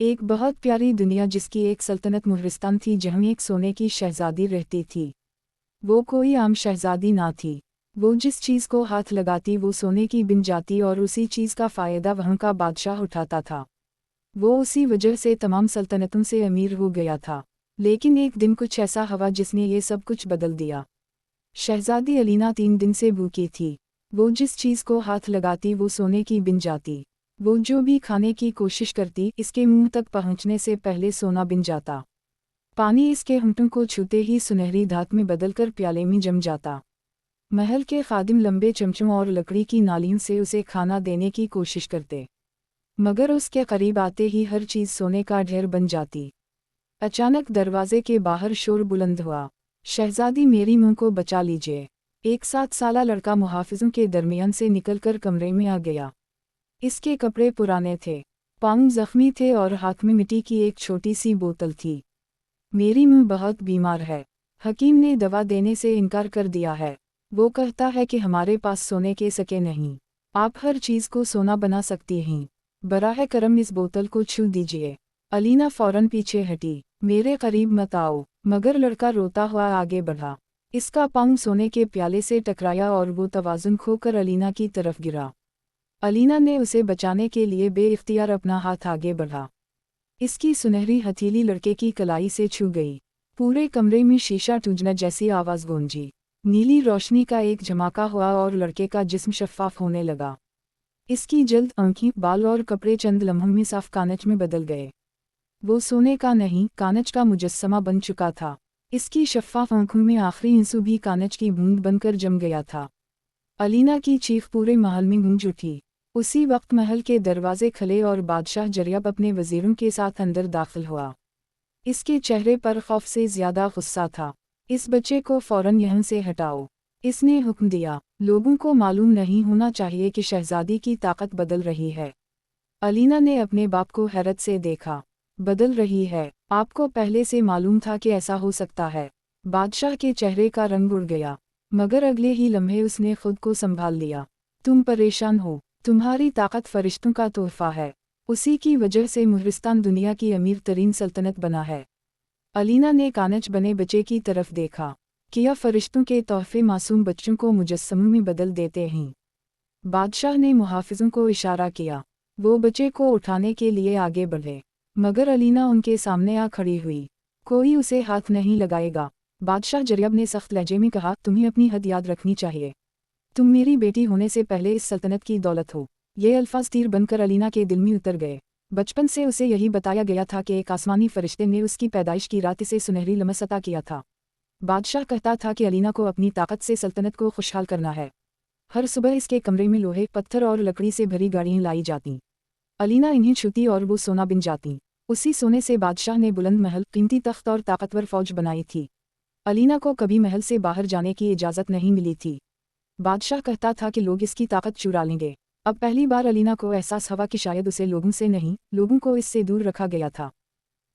ایک بہت پیاری دنیا جس کی ایک سلطنت مہرستان تھی جہاں ایک سونے کی شہزادی رہتی تھی۔ وہ کوئی عام شہزادی نہ تھی۔ وہ جس چیز کو ہاتھ لگاتی وہ سونے کی بن جاتی اور اسی چیز کا فائدہ وہاں کا بادشاہ اٹھاتا تھا۔ وہ اسی وجہ سے تمام سلطنتوں سے امیر ہو گیا تھا۔ لیکن ایک دن کچھ ایسا ہوا جس نے یہ سب کچھ بدل دیا۔ شہزادی الینا 3 دن سے بھوکی تھی۔ وہ جس چیز کو ہاتھ لگاتی وہ سونے کی بن جاتی۔ وہ جو بھی کھانے کی کوشش کرتی اس کے منہ تک پہنچنے سے پہلے سونا بن جاتا۔ پانی اس کے ہونٹوں کو چھوتے ہی سنہری دھات میں بدل کر پیالے میں جم جاتا۔ محل کے خادم لمبے چمچوں اور لکڑی کی نالیوں سے اسے کھانا دینے کی کوشش کرتے، مگر اس کے قریب آتے ہی ہر چیز سونے کا ڈھیر بن جاتی۔ اچانک دروازے کے باہر شور بلند ہوا، شہزادی میری منہ کو بچا لیجیے۔ ایک 7 سالہ لڑکا محافظوں کے درمیان سے نکل کر کمرے میں آ گیا۔ اس کے کپڑے پرانے تھے، پاؤں زخمی تھے اور ہاتھ میں مٹی کی ایک چھوٹی سی بوتل تھی۔ میری منہ بہت بیمار ہے، حکیم نے دوا دینے سے انکار کر دیا ہے۔ وہ کہتا ہے کہ ہمارے پاس سونے کے سکے نہیں، آپ ہر چیز کو سونا بنا سکتی ہیں، براہ کرم اس بوتل کو چھو دیجیے۔ الینا فوراً پیچھے ہٹی، میرے قریب مت آؤ، مگر لڑکا روتا ہوا آگے بڑھا۔ اس کا پاؤں سونے کے پیالے سے ٹکرایا اور وہ توازن کھو کر الینا کی طرف گرا۔ الینا نے اسے بچانے کے لیے بے اختیار اپنا ہاتھ آگے بڑھا۔ اس کی سنہری ہتھیلی لڑکے کی کلائی سے چھو گئی۔ پورے کمرے میں شیشہ ٹوٹنے جیسی آواز گونجی، نیلی روشنی کا ایک جھماکا ہوا اور لڑکے کا جسم شفاف ہونے لگا۔ اس کی جلد، آنکھیں، بال اور کپڑے چند لمحوں میں صاف کانچ میں بدل گئے۔ وہ سونے کا نہیں، کانچ کا مجسمہ بن چکا تھا۔ اس کی شفاف آنکھوں میں آخری آنسو بھی کانچ کی بوند بن کر جم گیا تھا۔ الینا کی چیخ پورے محل میں گونج اٹھی۔ اسی وقت محل کے دروازے کھلے اور بادشاہ جریب اپنے وزیروں کے ساتھ اندر داخل ہوا۔ اس کے چہرے پر خوف سے زیادہ غصہ تھا۔ اس بچے کو فوراً یہاں سے ہٹاؤ، اس نے حکم دیا۔ لوگوں کو معلوم نہیں ہونا چاہیے کہ شہزادی کی طاقت بدل رہی ہے۔ الینا نے اپنے باپ کو حیرت سے دیکھا۔ بدل رہی ہے؟ آپ کو پہلے سے معلوم تھا کہ ایسا ہو سکتا ہے؟ بادشاہ کے چہرے کا رنگ اڑ گیا، مگر اگلے ہی لمحے اس نے خود کو سنبھال لیا۔ تم پریشان ہو، تمہاری طاقت فرشتوں کا تحفہ ہے، اسی کی وجہ سے مہرستان دنیا کی امیر ترین سلطنت بنا ہے۔ الینا نے کانچ بنے بچے کی طرف دیکھا، کیا فرشتوں کے تحفے معصوم بچوں کو مجسموں میں بدل دیتے ہیں؟ بادشاہ نے محافظوں کو اشارہ کیا، وہ بچے کو اٹھانے کے لیے آگے بڑھے، مگر الینا ان کے سامنے آ کھڑی ہوئی۔ کوئی اسے ہاتھ نہیں لگائے گا، بادشاہ جریب نے سخت لہجے میں کہا، تمہیں اپنی حد یاد رکھنی چاہیے، تم میری بیٹی ہونے سے پہلے اس سلطنت کی دولت ہو۔ یہ الفاظ تیر بن کر الینا کے دل میں اتر گئے۔ بچپن سے اسے یہی بتایا گیا تھا کہ ایک آسمانی فرشتے نے اس کی پیدائش کی رات اسے سنہری لمس عطا کیا تھا۔ بادشاہ کہتا تھا کہ الینا کو اپنی طاقت سے سلطنت کو خوشحال کرنا ہے۔ ہر صبح اس کے کمرے میں لوہے، پتھر اور لکڑی سے بھری گاڑیاں لائی جاتیں۔ الینا انہیں چھوتی اور وہ سونا بن جاتیں۔ اسی سونے سے بادشاہ نے بلند محل، قیمتی تخت اور طاقتور فوج بنائی تھی۔ الینا کو کبھی محل سے باہر جانے کی اجازت نہیں ملی تھی۔ بادشاہ کہتا تھا کہ لوگ اس کی طاقت چرا لیں گے۔ اب پہلی بار الینا کو احساس ہوا کہ شاید اسے لوگوں سے نہیں، لوگوں کو اس سے دور رکھا گیا تھا۔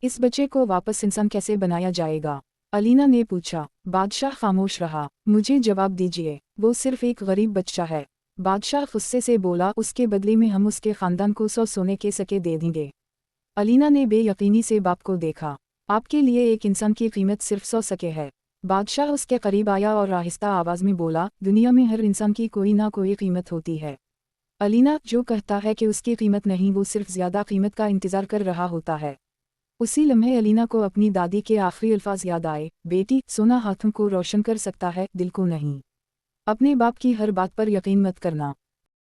اس بچے کو واپس انسان کیسے بنایا جائے گا؟ الینا نے پوچھا۔ بادشاہ خاموش رہا۔ مجھے جواب دیجیے، وہ صرف ایک غریب بچہ ہے۔ بادشاہ غصے سے بولا، اس کے بدلے میں ہم اس کے خاندان کو 100 سونے کے سکے دے دیں گے۔ الینا نے بے یقینی سے باپ کو دیکھا۔ آپ کے لیے ایک انسان کی قیمت صرف 100 سکے ہے؟ بادشاہ اس کے قریب آیا اور آہستہ آواز میں بولا، دنیا میں ہر انسان کی کوئی نہ کوئی قیمت ہوتی ہے۔ الینا جو کہتا ہے کہ اس کی قیمت نہیں، وہ صرف زیادہ قیمت کا انتظار کر رہا ہوتا ہے۔ اسی لمحے الینا کو اپنی دادی کے آخری الفاظ یاد آئے، بیٹی، سونا ہاتھوں کو روشن کر سکتا ہے، دل کو نہیں۔ اپنے باپ کی ہر بات پر یقین مت کرنا۔